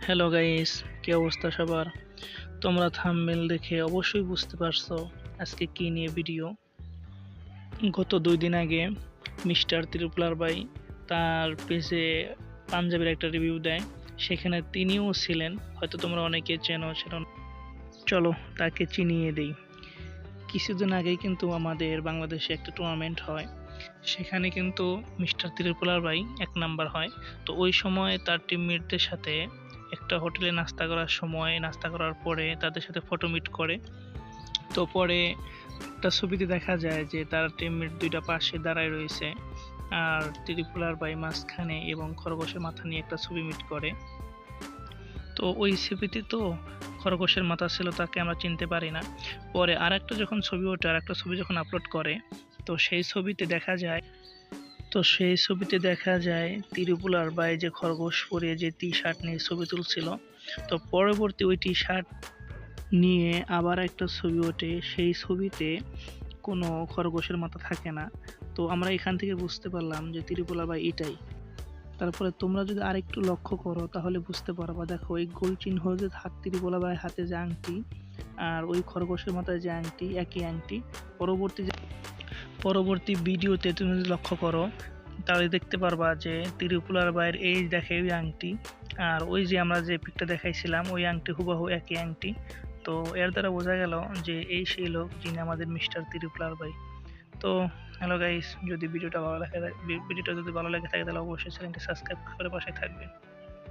Hello guys, কি অবস্থা সবার? তোমরা থাম্বনেল দেখে অবশ্যই বুঝতে পারছো আজকে কি নিয়ে ভিডিও। গত 2 দিন আগে মিস্টার ত্রিপুলার ভাই তার পেজে পাঞ্জাবের একটা রিভিউ দেয়, সেখানে তিনিও ছিলেন। হয়তো তোমরা অনেকে চেনো চেনো। চলো তাকে চিনিয়ে দেই। কিছুদিন আগেই কিন্তু আমাদের বাংলাদেশে একটা টুর্নামেন্ট হয়, সেখানে কিন্তু মিস্টার ত্রিপুলার ভাই 1 নাম্বার হয়। তো ওই সময় তার টিমমেটদের সাথে একটা হোটেলে নাস্তা করার পরে তাদের সাথে ফটো মিট করে। তো পরে একটা ছবিতে দেখা যায় যে তার টিমমেট দুইটা পাশে দাঁড়ায় রয়েছে, আর ত্রিপুলার ভাই মাঝখানে এবং খরগোশের মাথা নিয়ে একটা ছবি মিট করে। তো ওই ছবিতে তো খরগোশের মাথা ছিল, তাকে আমরা চিনতে পারি না। পরে আরেকটা যখন ছবি ওঠে, আরেকটা ছবি যখন আপলোড করে, তো সেই ছবিতে দেখা যায় ত্রিপুলার ভাই যে খরগোশ পরে যে টি শার্ট নিয়ে ছবি তুলছিল। তো পরবর্তী ওই টি শার্ট নিয়ে আবার একটা ছবি ওঠে, সেই ছবিতে কোনো খরগোশের মাথা থাকে না। তো আমরা এখান থেকে বুঝতে পারলাম যে ত্রিপুলা ভাই এটাই। তারপরে তোমরা যদি আরেকটু লক্ষ্য করো তাহলে বুঝতে পারবা, দেখো ওই গোল চিহ্ন যে ত্রিপুলা ভাইয়ের হাতে যে আংটি আর ওই খরগোশের মাথায় যে আংটি, একই আংটি। পরবর্তী ভিডিওতে তুমি যদি লক্ষ্য করো তাহলে দেখতে পারবা যে ত্রিপুলার ভাইয়ের এই দেখে ওই আংটি, আর ওই যে আমরা যে পিকটা দেখাইছিলাম ওই আংটি হুবহু একই আংটি। তো এর দ্বারা বোঝা গেল যে এই সেই লোক যিনি আমাদের মিস্টার ত্রিপুলার ভাই। তো হ্যালো গাইস, যদি ভিডিওটা ভালো লাগে থাকে তাহলে অবশ্যই চ্যানেলটি সাবস্ক্রাইব করে পাশে থাকবেন।